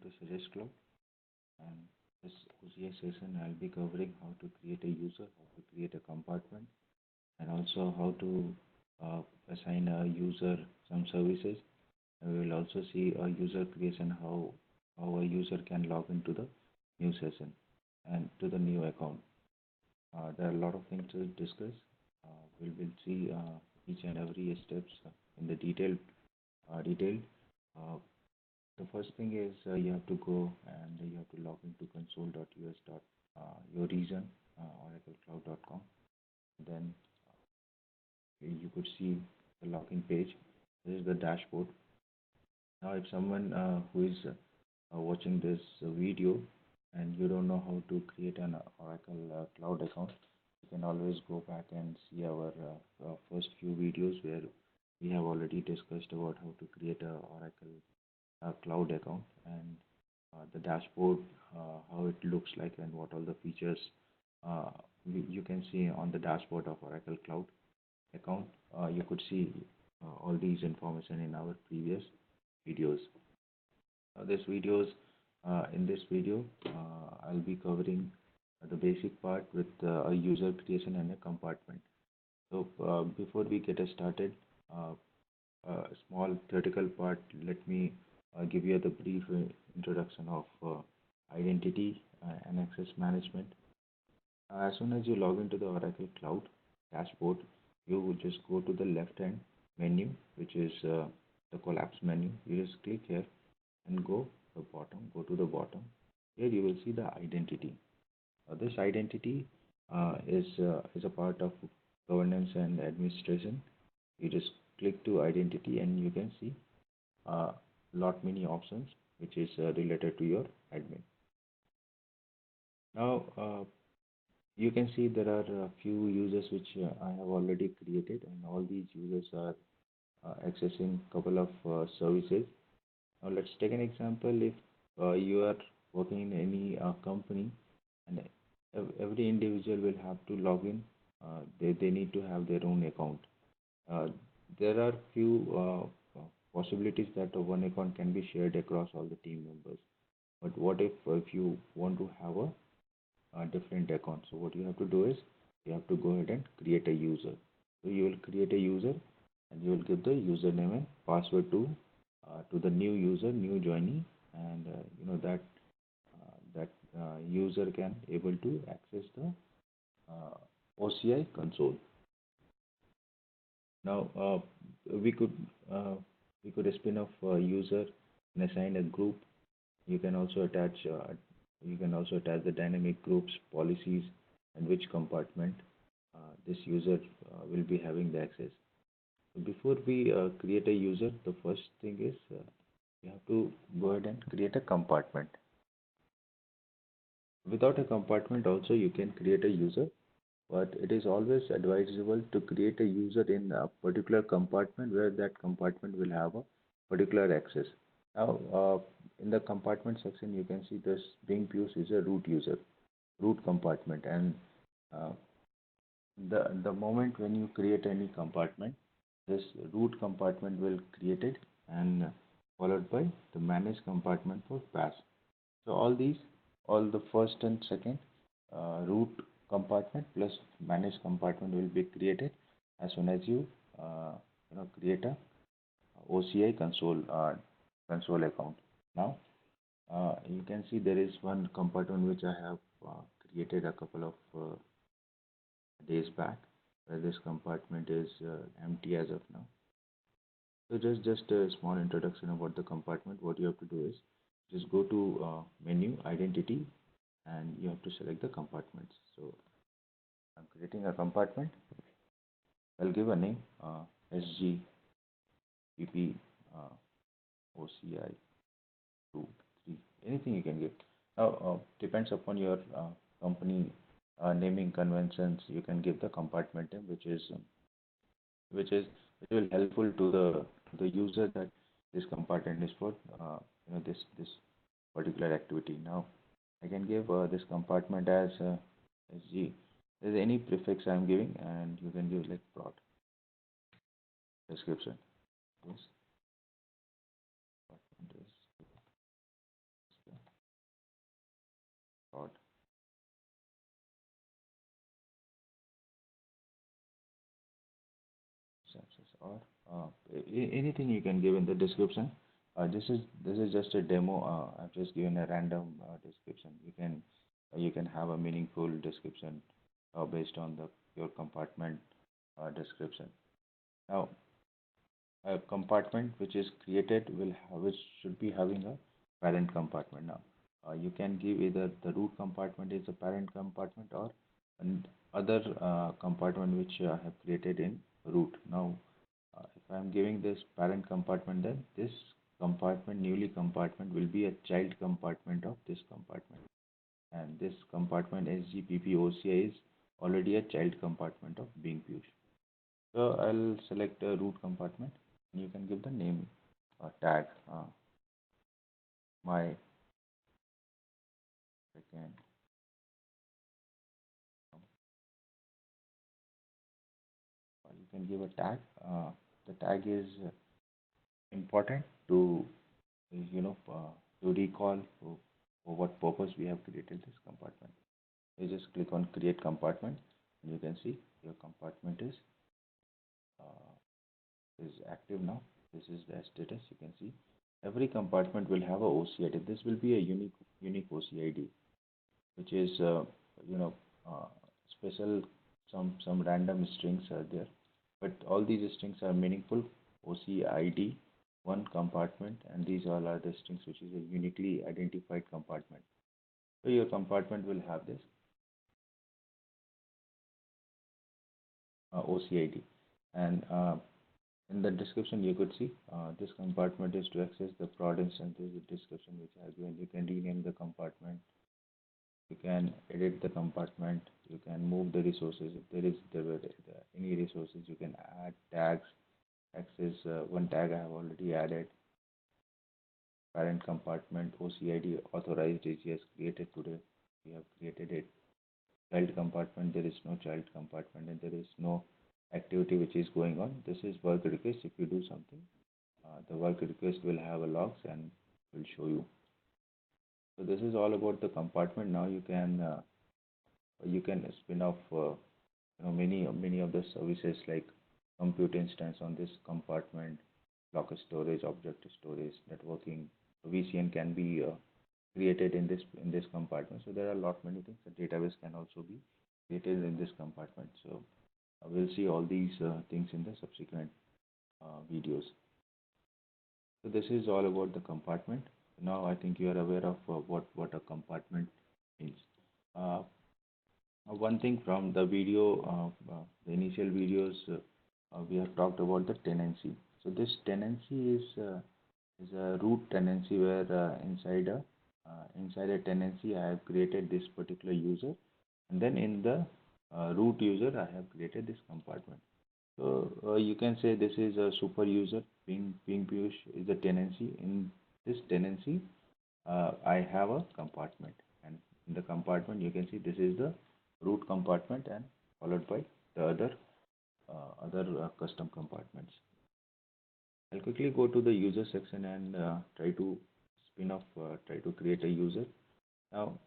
to Suggest Cloud, and this OCI session I'll be covering how to create a user, how to create a compartment, and also how to assign a user some services. And we will also see a user creation, how a user can log into the new session and to the new account. There are a lot of things to discuss. We will see each and every steps in the detail. Uh, the first thing is you have to go and you have to log into console.us. Your region oraclecloud.com. Then you could see the login page. This is the dashboard. Now, if someone who is watching this video and you don't know how to create an Oracle Cloud account, you can always go back and see our first few videos where we have already discussed about how to create a Oracle Cloud account and the dashboard, how it looks like, and what all the features uh, you can see on the dashboard of Oracle Cloud account. You could see all these information in our previous videos. In this video, I'll be covering the basic part with a user creation and a compartment. So before we get started, uh, a small theoretical part, let me give you the brief introduction of identity and access management. As soon as you log into the Oracle Cloud dashboard, you will just go to the left hand menu, which is the collapse menu. You just click here and go to the bottom. Here you will see the identity. This identity is a part of governance and administration. You just click to identity and you can see lot many options which is related to your admin. Now you can see there are a few users which I have already created, and all these users are accessing couple of services. Now let's take an example. If you are working in any company, and every individual will have to log in, they need to have their own account. Uh, there are few possibilities that one account can be shared across all the team members. But what if you want to have a different account? So what you have to do is you have to go ahead and create a user. So you will create a user and you will give the username and password to the new user, new joinee, and that user can able to access the OCI console. Now we could uh, we could spin off a user and assign a group. You can also attach the dynamic groups, policies, and which compartment this user will be having the access. So before we create a user, the first thing is you have to go ahead and create a compartment. Without a compartment also you can create a user, but it is always advisable to create a user in a particular compartment where that compartment will have a particular access. Now, in the compartment section, you can see this being used is a root user, root compartment, and uh, the moment when you create any compartment, this root compartment will created and followed by the manage compartment for pass. So all the first and second root compartment plus manage compartment will be created as soon as you create a OCI console account. Now you can see there is one compartment which I have created a couple of days back, where this compartment is empty as of now. So just a small introduction about the compartment. What you have to do is just go to menu identity and you have to select the compartments. So I'm creating a compartment. I'll give a name SG PP OCI 2 3, anything you can give. Now depends upon your company naming conventions. You can give the compartment name which is which will helpful to the user that this compartment is for this particular activity. Now I can give this compartment as SG. There's any prefix I'm giving, and you can give like prod description. This compartment is access or anything you can give in the description. This is just a demo. I've just given a random description. You can have a meaningful description based on the your compartment description. Now, a compartment which is created which should be having a parent compartment. Now, you can give either the root compartment is a parent compartment or an other compartment which I have created in root. Now, if I am giving this parent compartment, then this newly compartment will be a child compartment of this compartment, and this compartment SGPP is already a child compartment of Bing Piyush. So I'll select a root compartment. You can give the name tag my second. You can give a tag. The tag is important to to recall for what purpose we have created this compartment. You just click on create compartment, and you can see your compartment is active now. This is the status. You can see every compartment will have a OCI. This will be a unique OCI, which is you know uh, special. Some random strings are there, but all these strings are meaningful. OCID one compartment, and these all are the strings which is a uniquely identified compartment. So your compartment will have this OCID, and in the description you could see this compartment is to access the prod instance. This is the description which I have given. You can rename the compartment, you can edit the compartment, you can move the resources. If there were any resources, you can add tags, access one tag I have already added. Parent compartment OCID authorized AGS created today. We have created it. Child compartment, there is no child compartment, and there is no activity which is going on. This is work request. If you do something, the work request will have a logs and will show you. So this is all about the compartment. Now you can spin off many of the services like compute instance on this compartment, block storage, object storage, networking. VCN can be created in this compartment. So there are a lot many things. The database can also be created in this compartment. So we'll see all these things in the subsequent videos. So this is all about the compartment. Now I think you are aware of what a compartment means. One thing from the video, the initial videos, we have talked about the tenancy. So this tenancy is a root tenancy where inside a tenancy I have created this particular user, and then in the root user I have created this compartment. So you can say this is a super user. Ping Piyush is a tenancy. In this tenancy, I have a compartment, and in the compartment you can see this is the root compartment, and followed by the other custom compartments. I'll quickly go to the user section and try to create a user. Now,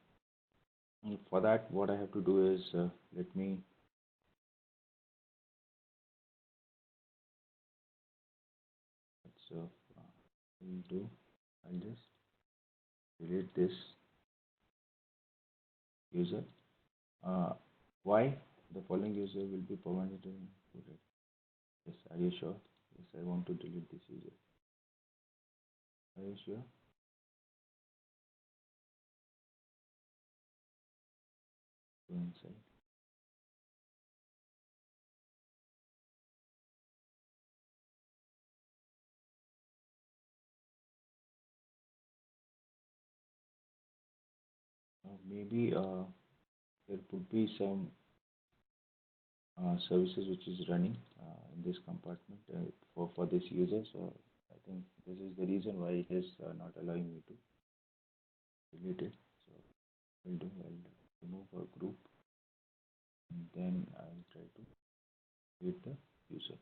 for that, what I have to do is let me. So, I'll just delete this user. Why the following user will be permanently included? Yes, are you sure? Yes, I want to delete this user. Are you sure? Go inside. Maybe there could be some services which is running in this compartment for this user. So I think this is the reason why it is not allowing me to delete it. So I'll remove a group, and then I'll try to delete the user.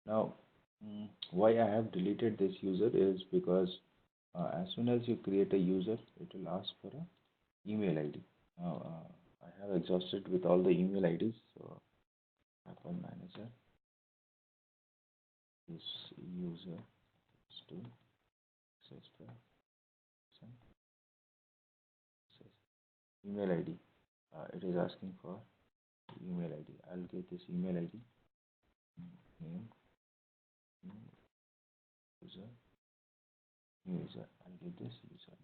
Now, why I have deleted this user is because as soon as you create a user, it will ask for a email ID. Now, I have exhausted with all the email IDs. So Headphone manager. this user to access the email ID. It is asking for email ID. I'll get this email ID. Name, user, new user. I'll get this user.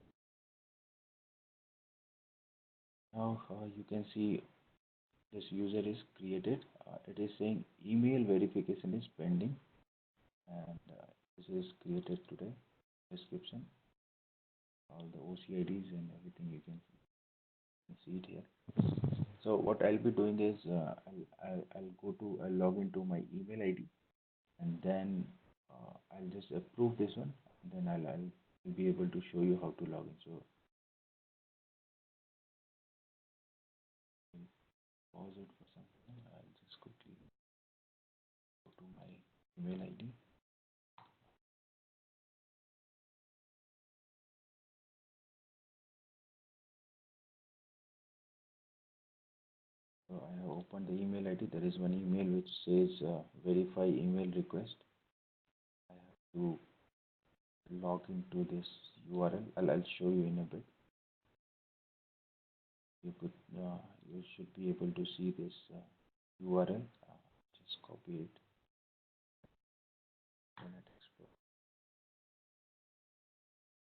Now you can see this user is created. It is saying email verification is pending, and this is created today. Description, all the OCIDs and everything you can see it here. So what I'll be doing is I'll log into my email ID, and then I'll just approve this one, and then I'll be able to show you how to log in. So I'll pause it for some second. I'll just quickly go to my email ID. So I have opened the email ID. There is one email which says verify email request. I have to log into this URL. I'll show you in a bit. You should be able to see this URL. Just copy it. Internet Explorer.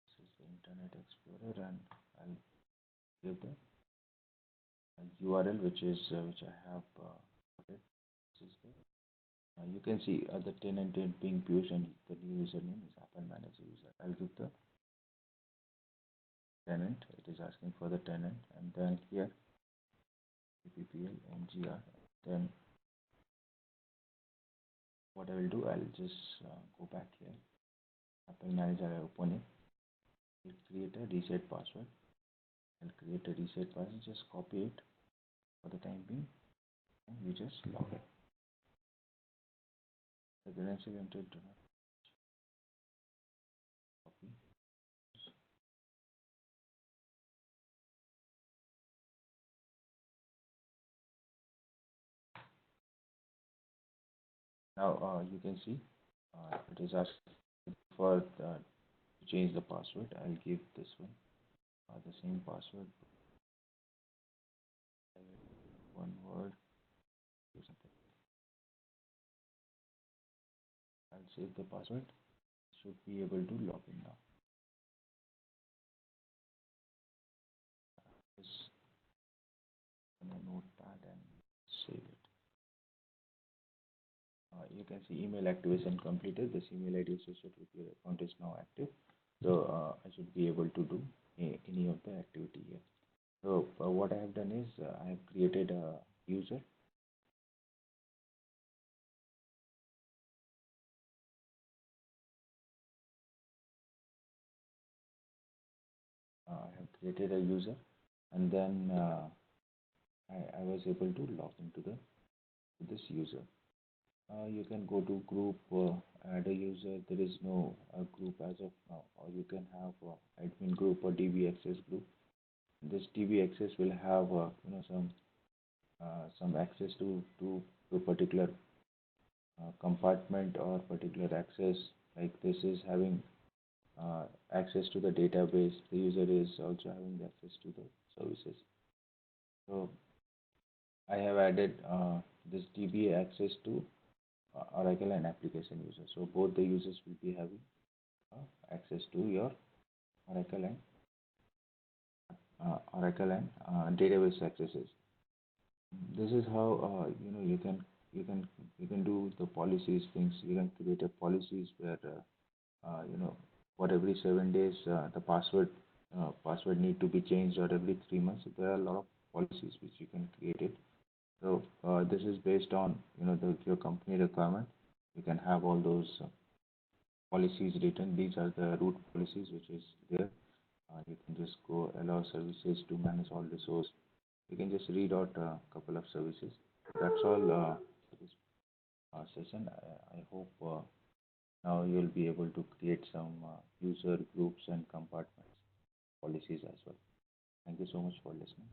This is the Internet Explorer, and I'll give the URL which I have. This is the you can see the tenant being used, and the new username is Apple Manager user. I'll give the tenant. It is asking for the tenant, and then here PPL MGR. Then what I will do, I'll just go back here. Apple Manager, I open it. I'll create a reset password. I'll create a reset password. Just copy it for the time being, and you just log in. The credential entered do not copy. Now you can see it is asking for to change the password. I'll give this one the same password. One word. Do something. I'll save the password. Should be able to log in now. Just on a notepad and save it. You can see email activation completed. This email ID associated with your account is now active. So I should be able to do any of the activity here. So what I have done is I have created a user. I have created a user, and then I was able to log into this user. You can go to group, add a user. There is no group as of now, or you can have admin group or DB access group. This DB access will have some access to a particular compartment or particular access. Like this is having access to the database. The user is also having access to the services. So I have added this DB access to Oracle and application user. So both the users will be having access to your Oracle and database accesses. This is how you can do the policies things. You can create a policies where for every 7 days the password need to be changed, or every 3 months. There are a lot of policies which you can create it. So this is based on your company requirement. You can have all those policies written. These are the root policies which is there. You can just go allow services to manage all resource. You can just read out a couple of services. That's all for this session. I hope now you'll be able to create some user groups and compartments policies as well. Thank you so much for listening.